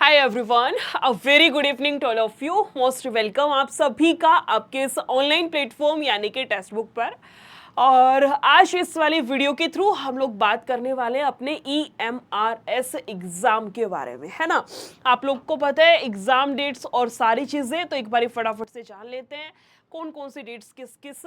Hi everyone, a very good evening to all of you. Most welcome आप सभी का आपके इस ऑनलाइन प्लेटफॉर्म यानी कि टेक्स्ट बुक पर। और आज इस वाली वीडियो के थ्रू हम लोग बात करने वाले हैं अपने EMRS एग्जाम के बारे में, है ना। आप लोग को पता है एग्जाम डेट्स और सारी चीज़ें, तो एक बार फटाफट से जान लेते हैं कौन कौन सी डेट्स किस किस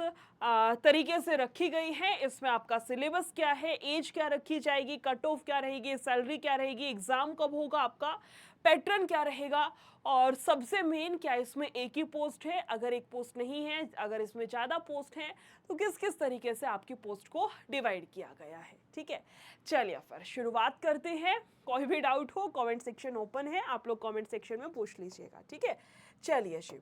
तरीके से रखी गई हैं। इसमें आपका सिलेबस क्या है, एज क्या रखी जाएगी, कट ऑफ क्या रहेगी, सैलरी क्या रहेगी, एग्जाम कब होगा आपका, पैटर्न क्या रहेगा, और सबसे मेन क्या इसमें एक ही पोस्ट है, अगर एक पोस्ट नहीं है, अगर इसमें ज़्यादा पोस्ट है तो किस किस तरीके से आपकी पोस्ट को डिवाइड किया गया है। ठीक है, चलिए फिर शुरुआत करते हैं। कोई भी डाउट हो कमेंट सेक्शन ओपन है, आप लोग कमेंट सेक्शन में पूछ लीजिएगा। ठीक है, चलिए शिव।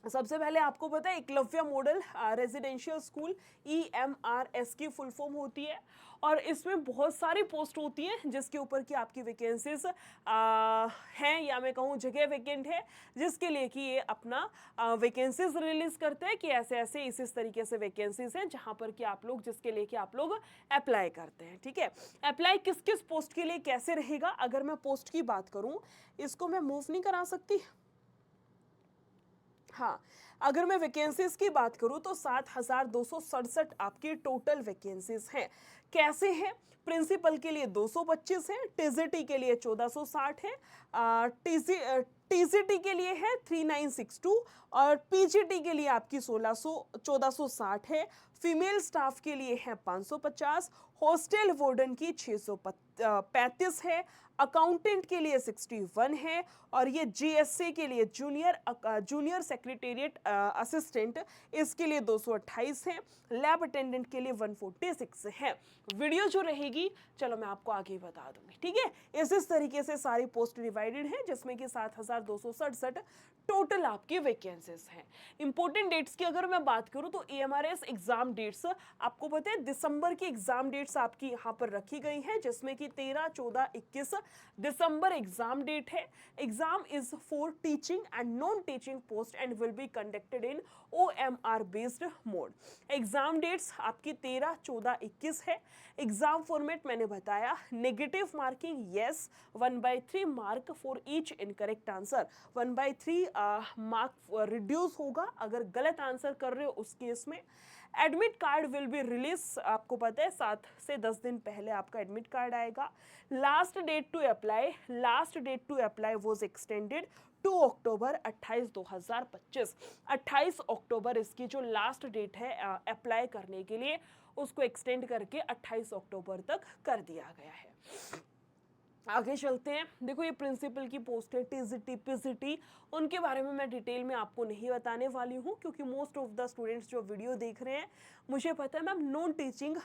सबसे पहले आपको पता है Eklavya model residential school EMRS की फुल फॉर्म होती है, और इसमें बहुत सारी पोस्ट होती हैं जिसके ऊपर की आपकी वैकेंसीज हैं, या मैं कहूँ जगह वैकेंट है, जिसके लिए कि ये अपना वैकेंसीज रिलीज करते हैं कि ऐसे ऐसे इस तरीके से वैकेंसीज हैं जहाँ पर कि आप लोग जिसके लिए कि आप लोग अप्लाई करते हैं। ठीक है, अप्लाई किस किस पोस्ट के लिए कैसे रहेगा, अगर मैं पोस्ट की बात करूँ, इसको मैं मूव नहीं करा सकती। हाँ, अगर मैं वैकेंसीज की बात करूं तो 7,267 आपकी टोटल वैकेंसीज हैं। कैसे हैं? प्रिंसिपल के लिए 225 है, टीजीटी के लिए 1460 है, टीजीटी के लिए है 3962, और पीजीटी के लिए आपकी 1460 है। फीमेल स्टाफ के लिए है 550, हॉस्टल वार्डन की 635 है, अकाउंटेंट के लिए 61 है, और ये जीएससी के लिए जूनियर सेक्रेटेरिएट असिस्टेंट, इसके लिए 228 है, लैब अटेंडेंट के लिए 146 है। वीडियो जो रहेगी चलो मैं आपको आगे बता दूंगी। ठीक है, इस तरीके से सारी पोस्ट डिवाइडेड है, जिसमें कि 7,267 टोटल आपकी वैकेंसीज हैं। इंपॉर्टेंट डेट्स की अगर मैं बात करूं तो EMRS एग्जाम डेट्स आपको पता है दिसंबर की एग्जाम डेट्स आपकी यहाँ पर रखी गई हैं, जिसमें कि 13, 14, 21 दिसंबर एग्जाम डेट है। Exam is for teaching and non teaching post and will be conducted in OMR based mode. Exam dates आपकी 13, 14, 21 है। एग्जाम फॉर्मेट मैंने बताया, negative marking yes, 1/3 mark for each incorrect answer, 1/3 mark reduce होगा अगर गलत answer कर रहे हो उस केस में। Admit card will be release, आपको पता है 7 से 10 दिन पहले आपका एडमिट कार्ड आएगा। Last date to apply was extended to October 28 28 अक्टूबर इसकी जो लास्ट डेट है अप्लाई करने के लिए, उसको एक्सटेंड करके 28 अक्टूबर तक कर दिया गया है। आगे चलते हैं। देखो ये प्रिंसिपल की पोस्ट है, टीजीटी पीजीटी, उनके बारे में मैं डिटेल में आपको नहीं बताने वाली हूँ, क्योंकि मोस्ट ऑफ द स्टूडेंट्स जो वीडियो देख रहे हैं मुझे पता है मैम नॉन टीचिंग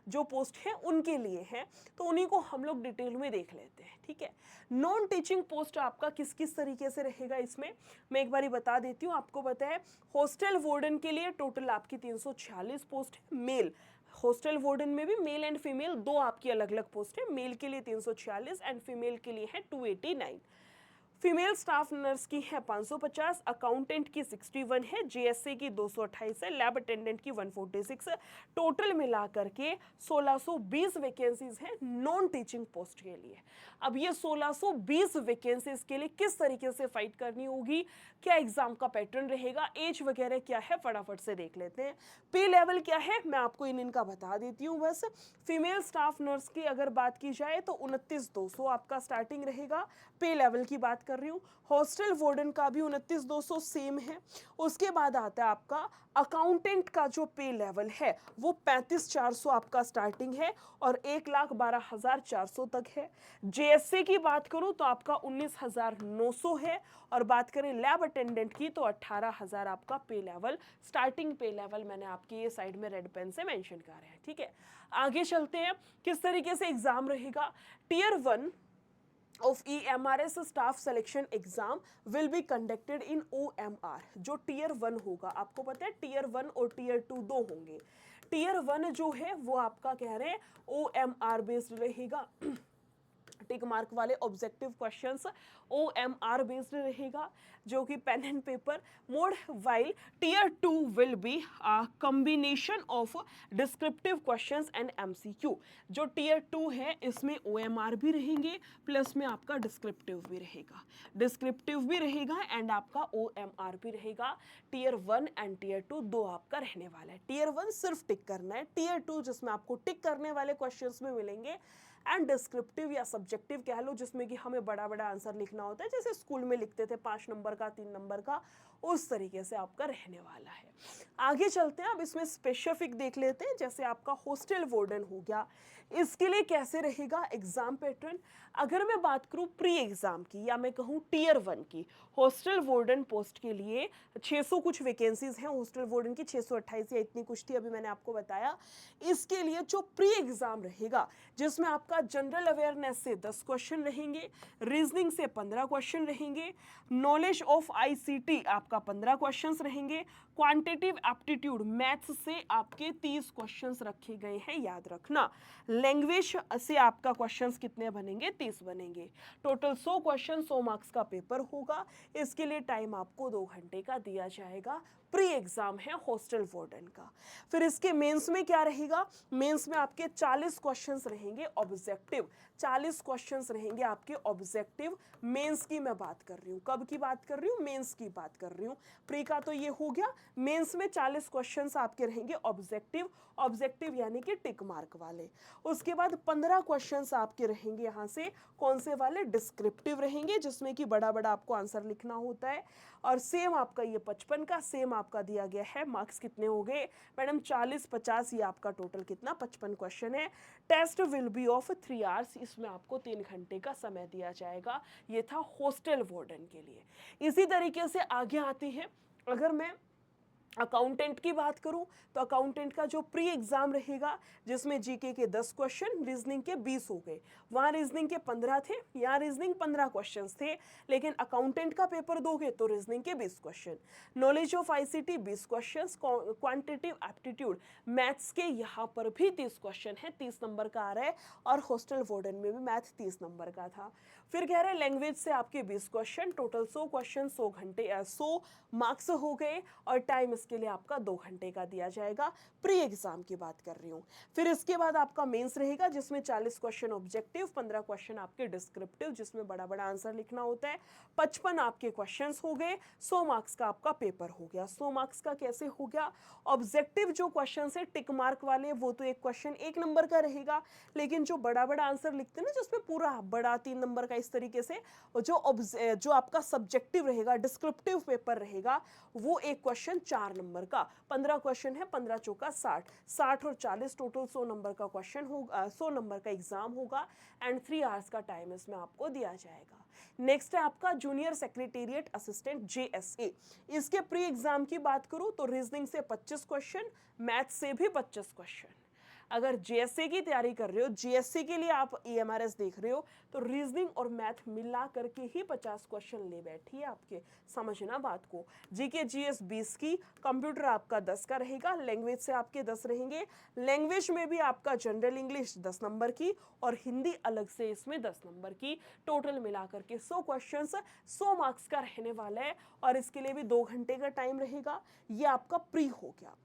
जो पोस्ट है उनके लिए है, तो उन्हीं को हम लोग डिटेल में देख लेते हैं। ठीक है, नॉन टीचिंग पोस्ट आपका किस किस तरीके से रहेगा, इसमें मैं एक बार बता देती हूँ। आपको पता है हॉस्टल वार्डन के लिए टोटल आपकी 346 पोस्ट है मेल। हॉस्टल वार्डन में भी मेल एंड फीमेल दो आपकी अलग अलग पोस्ट है, मेल के लिए 346 एंड फीमेल के लिए है 289। फीमेल स्टाफ नर्स की है 550, अकाउंटेंट की 61 है, जीएससी की 228 है, लैब अटेंडेंट की 146 है। टोटल मिलाकर के 1620 वैकेंसीज हैं नॉन टीचिंग पोस्ट के लिए। अब ये 1620 वैकेंसीज के लिए किस तरीके से फाइट करनी होगी, क्या एग्जाम का पैटर्न रहेगा, एज वगैरह क्या है, फटाफट से देख लेते हैं। पे लेवल क्या है मैं आपको इनका बता देती हूँ बस। फीमेल स्टाफ नर्स की अगर बात की जाए तो 29,200 आपका स्टार्टिंग रहेगा, पे लेवल की बात कर रही हूँ। हॉस्टल वार्डन का भी 29,200 सेम है। उसके बाद आता है आपका अकाउंटेंट का जो पे लेवल है वो 35,400 आपका स्टार्टिंग है और 1,12,400 तक है। जेएससी की बात करूं तो आपका 19,900 है, और बात करें लैब अटेंडेंट की तो 18,000 आपका पे लेवल, स्टार्टिंग पे लेवल मैंने आपकी ये साइड में रेड पेन से मेंशन कर रहे हैं। ठीक है, आगे चलते हैं किस तरीके से एग्जाम रहेगा। Tier 1 of EMRS staff selection exam will be conducted in OMR। जो टीयर 1 होगा, आपको पता है टीयर 1 और टीयर 2 दो होंगे। टीयर 1 जो है वो आपका कह रहे हैं OMR बेस्ड रहेगा। टिक मार्क वाले ऑब्जेक्टिव क्वेश्चंस OMR बेस्ड रहेगा, जो कि pen and paper mode, while tier 2 will be combination of descriptive questions and MCQ। जो टियर 2 है इसमें OMR भी रहेंगे, प्लस में आपका डिस्क्रिप्टिव भी रहेगा, एंड आपका OMR भी रहेगा। टियर 1 एंड टियर 2 दो आपका रहने वाला है। टियर 1 सिर्फ टिक करना है, टियर 2 जिसमें आपको टिक करने वाले क्वेश्चंस में मिलेंगे, एंड डिस्क्रिप्टिव या सब्जेक्टिव कह लो, जिसमें कि हमें बड़ा बड़ा आंसर लिखना होता है, जैसे स्कूल में लिखते थे 5 नंबर का 3 नंबर का, उस तरीके से आपका रहने वाला है। आगे चलते हैं, अब इसमें स्पेसिफिक देख लेते हैं। जैसे आपका हॉस्टल वार्डन हो गया, इसके लिए कैसे रहेगा एग्जाम पैटर्न। अगर मैं बात करूं प्री एग्जाम की, या मैं कहूं टियर 1 की, हॉस्टल वार्डन पोस्ट के लिए 600 कुछ वैकेंसीज हैं हॉस्टल वार्डन की, 628 या इतनी कुछ थी, अभी मैंने आपको बताया। इसके लिए जो प्री एग्जाम रहेगा, जिसमें आपका जनरल अवेयरनेस से 10 क्वेश्चन रहेंगे, रीजनिंग से 15 क्वेश्चन रहेंगे, नॉलेज ऑफ ICT आपका 15 क्वेश्चंस रहेंगे, क्वांटिटेटिव एप्टीट्यूड मैथ्स से आपके 30 क्वेश्चंस रखे गए हैं, याद रखना। लैंग्वेज से आपका क्वेश्चंस कितने बनेंगे, 30 बनेंगे। टोटल 100 क्वेश्चन, 100 मार्क्स का पेपर होगा। इसके लिए टाइम आपको 2 घंटे का दिया जाएगा। प्री एग्जाम है हॉस्टल वार्डन का। फिर इसके मेंस में क्या रहेगा, मेंस में आपके 40 क्वेश्चंस रहेंगे ऑब्जेक्टिव, 40 क्वेश्चंस रहेंगे आपके ऑब्जेक्टिव। मेंस की मैं बात कर रही हूँ, कब की बात कर रही हूँ, मेंस की बात कर रही हूँ। प्री का तो ये हो गया, मेंस में 40 क्वेश्चंस आपके रहेंगे ऑब्जेक्टिव यानी कि टिक मार्क वाले। उसके बाद 15 क्वेश्चंस आपके रहेंगे यहाँ से कौन से वाले, डिस्क्रिप्टिव रहेंगे, जिसमें कि बड़ा बड़ा आपको आंसर लिखना होता है। और सेम आपका ये 55 का सेम आपका दिया गया है। मार्क्स कितने हो गए मैडम, 40 50, ये आपका टोटल कितना 55 क्वेश्चन है। Test will be of 3 hours, इसमें आपको 3 घंटे का समय दिया जाएगा। ये था हॉस्टल वार्डन के लिए। इसी तरीके से आगे आते हैं, अगर मैं अकाउंटेंट की बात करूं तो अकाउंटेंट का जो प्री एग्जाम रहेगा, जिसमें जीके के 10 क्वेश्चन, रीजनिंग के 20 हो गए। वहां रीजनिंग के 15 थे, यहाँ रीजनिंग 15 क्वेश्चंस थे, लेकिन अकाउंटेंट का पेपर दोगे तो रीजनिंग के 20 question, knowledge of ICT 20 questions, quantitative aptitude maths के यहाँ पर भी 30 क्वेश्चन है, 30 नंबर का आ रहा है। और हॉस्टल वार्डन में भी मैथ 30 नंबर का था। फिर कह रहे हैं लैंग्वेज से आपके 20 क्वेश्चन, टोटल 100 क्वेश्चन, 100 घंटे 100 मार्क्स हो गए, और टाइम इसके लिए आपका 2 घंटे का दिया जाएगा। प्री एग्जाम की बात कर रही हूँ। फिर इसके बाद आपका मेंस रहेगा, जिसमें 40 क्वेश्चन ऑब्जेक्टिव, 15 क्वेश्चन आपके डिस्क्रिप्टिव, जिसमें बड़ा बड़ा आंसर लिखना होता है। 55 आपके क्वेश्चंस हो गए, 100 मार्क्स का आपका पेपर हो गया। 100 मार्क्स का कैसे हो गया, ऑब्जेक्टिव जो क्वेश्चन है टिक मार्क वाले, वो तो एक क्वेश्चन 1 नंबर का रहेगा, लेकिन जो बड़ा बड़ा आंसर लिखते हैं ना, जिसमें पूरा बड़ा 3 नंबर का, इस तरीके से जो आपका सब्जेक्टिव रहेगा, डिस्क्रिप्टिव पेपर रहेगा, वो एक क्वेश्चन 4 नंबर का। 15 क्वेश्चन है, 15 चौका 60, 60 और 40 टोटल 100 नंबर का क्वेश्चन होगा, 100 नंबर का एग्जाम होगा, एंड 3 आवर्स का टाइम इसमें आपको दिया जाएगा। नेक्स्ट है आपका जूनियर सेक्रेटेरिएट असिस्टेंट JSA। इसके प्री एग्जाम की बात करूं तो रीजनिंग से 25 क्वेश्चन, मैथ से भी 25 क्वेश्चन। अगर JSA की तैयारी कर रहे हो, JSA के लिए आप EMRS देख रहे हो, तो रीजनिंग और मैथ मिला करके ही 50 क्वेश्चन ले बैठिए आपके, समझना बात को। GK GS 20 की, कंप्यूटर आपका 10 का रहेगा, लैंग्वेज से आपके 10 रहेंगे। लैंग्वेज में भी आपका जनरल इंग्लिश 10 नंबर की, और हिंदी अलग से इसमें 10 नंबर की, टोटल मिला करके 100 क्वेश्चन, 100 मार्क्स का रहने वाला है। और इसके लिए भी 2 घंटे का टाइम रहेगा। ये आपका प्री हो गया।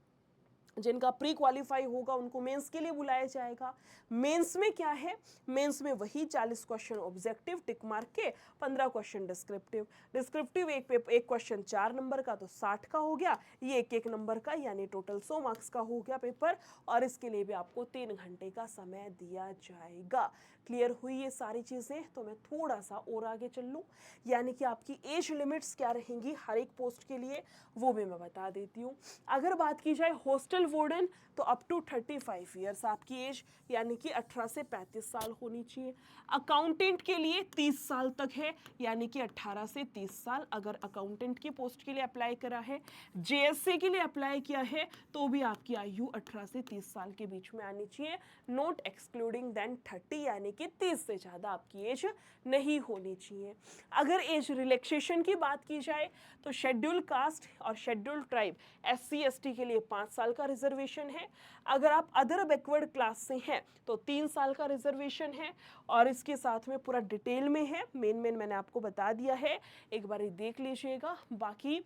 जिनका प्री क्वालिफाई होगा उनको मेंस के लिए बुलाया जाएगा। मेंस में क्या है, मेंस में वही 40 क्वेश्चन ऑब्जेक्टिव टिक मार्क के, 15 क्वेश्चन डिस्क्रिप्टिव एक क्वेश्चन 4 नंबर का, तो 60 का हो गया। ये एक नंबर का, यानी टोटल 100 मार्क्स का हो गया पेपर। और इसके लिए भी आपको 3 घंटे का समय दिया जाएगा। क्लियर हुई ये सारी चीज़ें। तो मैं थोड़ा सा और आगे चल लूँ, यानी कि आपकी एज लिमिट्स क्या रहेंगी हर एक पोस्ट के लिए, वो भी मैं बता देती हूँ। अगर बात की जाए हॉस्टल वार्डन, तो अप टू 35 ईयर्स आपकी एज, यानी कि 18 से 35 साल होनी चाहिए। अकाउंटेंट के लिए 30 साल तक है, यानी कि 18 से 30 साल अगर अकाउंटेंट की पोस्ट के लिए अप्लाई करा है। JSA के लिए अप्लाई किया है तो भी आपकी आयु 18 से 30 साल के बीच में आनी चाहिए, नॉट एक्सक्लूडिंग देन 30, यानी कि 30 से ज़्यादा आपकी एज नहीं होनी चाहिए। अगर एज रिलैक्सेशन की बात की जाए तो शेड्यूल कास्ट और शेड्यूल ट्राइब SC ST के लिए 5 साल का रिजर्वेशन है। अगर आप अदर बैकवर्ड क्लास से हैं तो 3 साल का रिजर्वेशन है और इसके साथ में पूरा डिटेल में है, मेन मैंने आपको बता दिया है, एक बार देख लीजिएगा। बाकी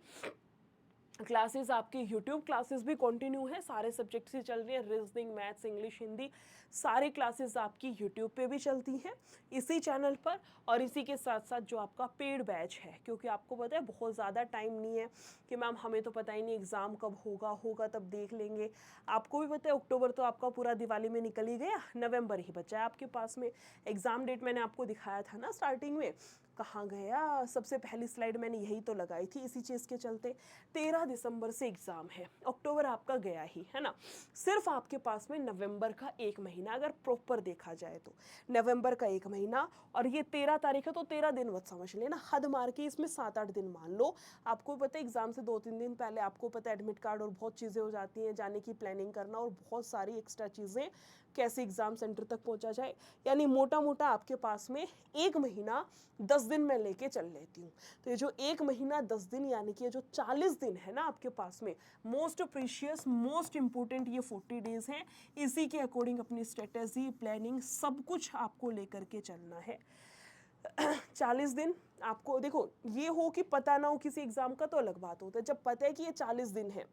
क्लासेस आपके यूट्यूब क्लासेस भी कंटिन्यू है, सारे सब्जेक्ट्स ही चल रही है, रीजनिंग, मैथ्स, इंग्लिश, हिंदी, सारी क्लासेस आपकी यूट्यूब पे भी चलती हैं इसी चैनल पर। और इसी के साथ साथ जो आपका पेड बैच है, क्योंकि आपको पता है बहुत ज़्यादा टाइम नहीं है कि मैम हमें तो पता ही नहीं एग्ज़ाम कब होगा तब देख लेंगे। आपको भी पता है अक्टूबर तो आपका पूरा दिवाली में निकल ही गया, नवंबर ही बचा है आपके पास में। एग्ज़ाम डेट मैंने आपको दिखाया था ना स्टार्टिंग में, कहाँ गया, सबसे पहली स्लाइड मैंने यही तो लगाई थी इसी चीज़ के चलते। 13 दिसंबर से एग्ज़ाम है, अक्टूबर आपका गया ही है ना। सिर्फ आपके पास में नवंबर का 1 महीना, अगर प्रॉपर देखा जाए तो नवंबर का 1 महीना, और ये 13 तारीख है तो 13 दिन मत समझ लेना, हद मार के इसमें 7-8 दिन मान लो। आपको पता है एग्ज़ाम से 2-3 दिन पहले आपको पता है एडमिट कार्ड और बहुत चीज़ें हो जाती हैं, जाने की प्लानिंग करना और बहुत सारी एक्स्ट्रा चीज़ें, कैसे एग्ज़ाम सेंटर तक पहुंचा जाए, यानी मोटा मोटा आपके पास में 1 महीना 10 दिन मैं लेके चल लेती हूँ। तो ये जो 1 महीना 10 दिन यानी कि ये जो 40 दिन है ना आपके पास में, मोस्ट प्रीशियस, मोस्ट इंपॉर्टेंट ये 40 डेज़ हैं। इसी के अकॉर्डिंग अपनी स्ट्रेटेजी, प्लानिंग सब कुछ आपको लेकर के चलना है। 40 दिन आपको, देखो ये हो कि पता ना हो किसी एग्ज़ाम का तो अलग बात होता है, जब पता है कि ये 40 दिन है,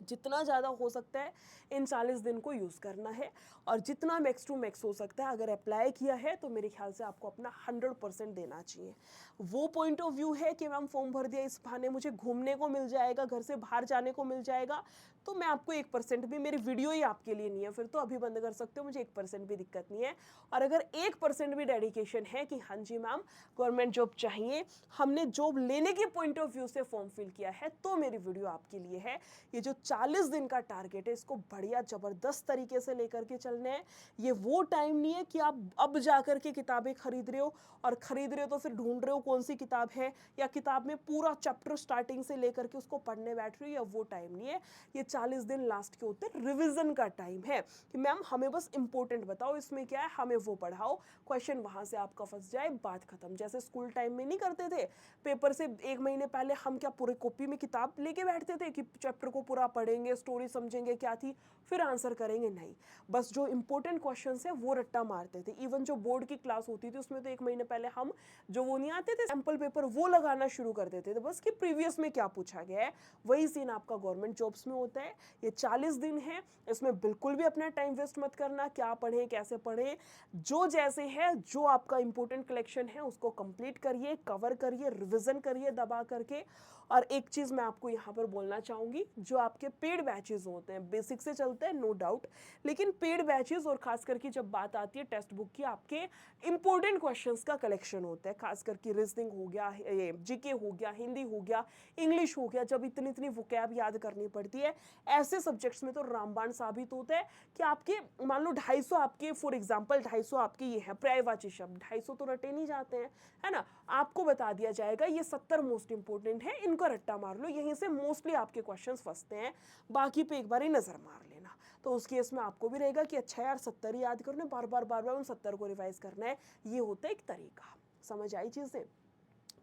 जितना ज़्यादा हो सकता है इन 40 दिन को यूज़ करना है, और जितना मैक्स टू मैक्स हो सकता है अगर अप्लाई किया है तो मेरे ख्याल से आपको अपना 100% देना चाहिए। वो पॉइंट ऑफ व्यू है कि मैम फॉर्म भर दिया, इस बहाने मुझे घूमने को मिल जाएगा, घर से बाहर जाने को मिल जाएगा, तो मैं आपको 1% भी, मेरी वीडियो ही आपके लिए नहीं है, फिर तो अभी बंद कर सकते हो, मुझे 1% भी दिक्कत नहीं है। और अगर 1% भी डेडिकेशन है कि हाँ जी मैम गवर्नमेंट जॉब चाहिए, हमने जॉब लेने के पॉइंट ऑफ व्यू से फॉर्म फिल किया है, तो मेरी वीडियो आपके लिए है। ये जो 40 दिन का टारगेट है इसको बढ़िया ज़बरदस्त तरीके से लेकर के चलना है। ये वो टाइम नहीं है कि आप अब जा कर के किताबें खरीद रहे हो, और खरीद रहे हो तो फिर ढूंढ रहे हो कौन सी किताब है, या किताब में पूरा चैप्टर स्टार्टिंग से लेकर के उसको पढ़ने बैठ रहे हो, या वो टाइम नहीं है। ये 40 दिन लास्ट के होते रिविजन का टाइम है कि मैम हमें बस इंपॉर्टेंट बताओ, इसमें क्या है हमें वो पढ़ाओ, क्वेश्चन वहां से आपका फंस जाए, बात खत्म। जैसे स्कूल टाइम में नहीं करते थे, पेपर से 1 महीने पहले हम क्या पूरे कॉपी में किताब लेके बैठते थे कि चैप्टर को पूरा पढ़ेंगे, स्टोरी समझेंगे क्या थी, फिर आंसर करेंगे, नहीं, बस जो इंपॉर्टेंट क्वेश्चंस है वो रट्टा मारते थे। इवन जो बोर्ड की क्लास होती थी उसमें तो 1 महीने पहले हम जो वो नहीं आते थे सैंपल पेपर, वो लगाना शुरू कर देते थे, बस कि प्रीवियस में क्या पूछा गया है। वही सीन आपका गवर्नमेंट जॉब्स में होता है। ये 40 दिन है, इसमें बिल्कुल भी अपना टाइम वेस्ट मत करना, क्या पढ़ें कैसे पढ़ें, जो जैसे है, जो आपका इंपॉर्टेंट कलेक्शन है उसको कंप्लीट करिए, कवर करिए, रिविजन करिए दबा करके। और एक चीज़ मैं आपको यहाँ पर बोलना चाहूँगी, जो आपके पेड बैचेस होते हैं, बेसिक से चलते हैं नो डाउट, लेकिन पेड बैचेस और खास करके जब बात आती है टेक्स्ट बुक की, आपके इंपॉर्टेंट क्वेश्चंस का कलेक्शन होता है, खास करके रीजनिंग हो गया, ये जीके हो गया, हिंदी हो गया, इंग्लिश हो गया, जब इतनी इतनी वोकैब याद करनी पड़ती है, ऐसे सब्जेक्ट्स में तो रामबाण साबित होता है कि आपके मान लो 250 आपके, फॉर एग्जाम्पल 250 आपके ये है पर्यायवाची शब्द, 250 तो रटे नहीं जाते हैं, है ना, आपको बता दिया जाएगा ये 70 मोस्ट इंपॉर्टेंट है, इनका रट्टा मार लो, यहीं से मोस्टली आपके क्वेश्चंस फंसते हैं, बाकी पे एक बार ही नजर मार लेना। तो उस केस में आपको भी रहेगा कि अच्छा यार 70 ही याद करना है, बार बार उन 70 को रिवाइज करना है, ये होता है एक तरीका। समझ आई चीजें?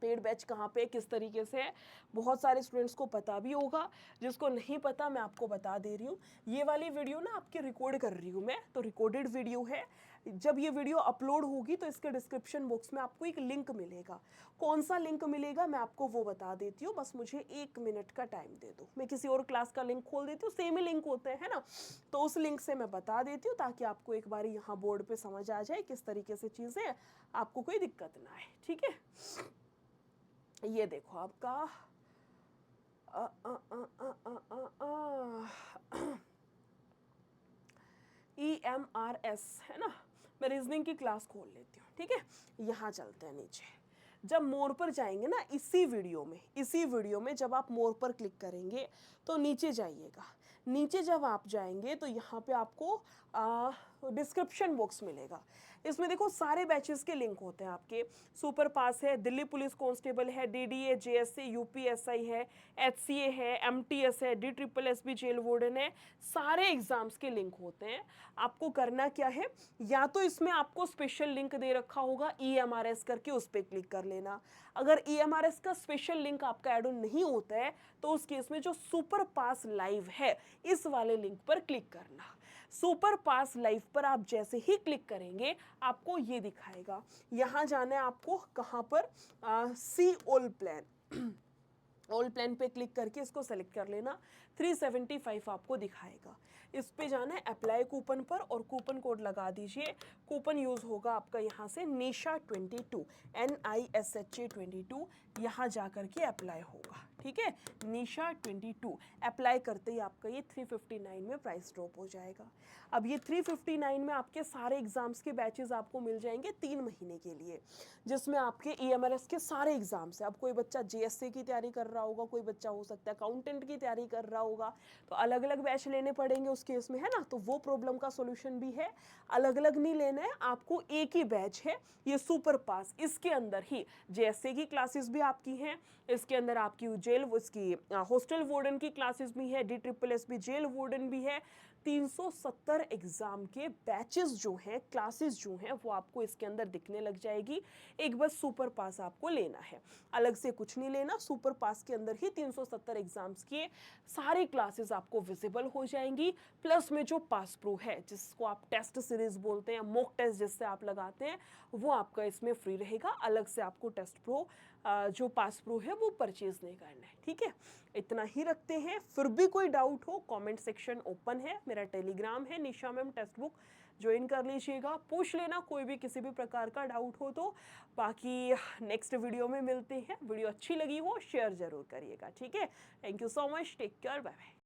पेड बैच कहाँ पे किस तरीके से है, बहुत सारे स्टूडेंट्स को पता भी होगा, जिसको नहीं पता मैं आपको बता दे रही हूँ। ये वाली वीडियो ना आपकी रिकॉर्ड कर रही हूँ मैं, तो रिकॉर्डेड वीडियो है, जब ये वीडियो अपलोड होगी तो इसके डिस्क्रिप्शन बॉक्स में आपको एक लिंक मिलेगा। कौन सा लिंक मिलेगा मैं आपको वो बता देती हूँ, बस मुझे 1 मिनट का टाइम दे दो, मैं किसी और क्लास का लिंक खोल देती हूँ, सेम ही लिंक होते हैं ना, तो उस लिंक से मैं बता देती हूँ ताकि आपको एक बार यहाँ बोर्ड पे समझ आ जाए किस तरीके से चीज़ें, आपको कोई दिक्कत ना आए, ठीक है। ये देखो आपका EMRS है ना, मैं रीजनिंग की क्लास खोल लेती हूँ, ठीक है। यहाँ चलते हैं नीचे, जब मोर पर जाएंगे ना इसी वीडियो में जब आप मोर पर क्लिक करेंगे तो नीचे जाइएगा, नीचे जब आप जाएंगे तो यहाँ पे आपको डिस्क्रिप्शन बॉक्स मिलेगा। इसमें देखो सारे बैचेस के लिंक होते हैं आपके। सुपर पास है, दिल्ली पुलिस कांस्टेबल है, डीडीए, जेएसए, यूपीएसआई है, एचसीए है, एमटीएस है, D triple SB jail warden है, सारे एग्जाम्स के लिंक होते हैं। आपको करना क्या है, या तो इसमें आपको स्पेशल लिंक दे रखा होगा ईएमआरएस करके, उस पर क्लिक कर लेना। अगर ईएमआरएस का स्पेशल लिंक आपका ऐड ऑन नहीं होता है तो उस केस में जो सुपर पास लाइव है इस वाले लिंक पर क्लिक करना। सुपर पास लाइव पर आप जैसे ही क्लिक करेंगे आपको ये दिखाएगा। यहाँ जाना है आपको कहाँ पर, see all plan. All plan पे क्लिक करके इसको सेलेक्ट कर लेना। 375 आपको दिखाएगा। इस पे जाना है अप्लाई कूपन पर और कूपन कोड लगा दीजिए। कूपन यूज़ होगा आपका यहाँ से निशा 22, NISHA 22। यहाँ जा करके अप्लाई होगा, ठीक है, निशा 22। अप्लाई करते ही आपका ये 359 में प्राइस ड्रॉप हो जाएगा। अब ये 359 में आपके सारे एग्जाम्स के बैचेस आपको मिल जाएंगे 3 महीने के लिए, जिसमें आपके EMRS के सारे एग्जाम्स हैं। अब कोई बच्चा JSA की तैयारी कर रहा होगा, कोई बच्चा हो सकता है अकाउंटेंट की तैयारी कर रहा होगा, तो अलग अलग बैच लेने पड़ेंगे उस केस में, है ना। तो वो प्रॉब्लम का सोल्यूशन भी है, अलग अलग नहीं लेना है आपको, एक ही बैच है ये सुपर पास। इसके अंदर ही JSA की क्लासेस भी आपकी हैं, इसके अंदर आपकी जेल उसकी हॉस्टल वार्डन की क्लासेस भी है, डी ट्रिपल एस भी जेल वार्डन भी है। 370 एग्जाम के बैचेस जो हैं, क्लासेस जो हैं, वो आपको इसके अंदर दिखने लग जाएगी। एक बस सुपर पास आपको लेना है, अलग से कुछ नहीं लेना। सुपर पास के अंदर ही 370 एग्जाम्स के सारी क्लासेस आपको विजिबल हो जाएंगी। प्लस में जो पास प्रो है, जिसको आप टेस्ट सीरीज बोलते हैं, मॉक टेस्ट जिससे आप लगाते हैं, वो आपका इसमें फ्री रहेगा। अलग से आपको टेस्ट प्रो जो पास प्रो है वो परचेज नहीं करना है, ठीक है। इतना ही रखते हैं। फिर भी कोई डाउट हो, कमेंट सेक्शन ओपन है, मेरा टेलीग्राम है निशा मैम टेक्स्ट बुक, ज्वाइन कर लीजिएगा, पूछ लेना कोई भी किसी भी प्रकार का डाउट हो तो। बाकी नेक्स्ट वीडियो में मिलते हैं। वीडियो अच्छी लगी हो शेयर जरूर करिएगा, ठीक है। Thank you so much, take care, bye bye.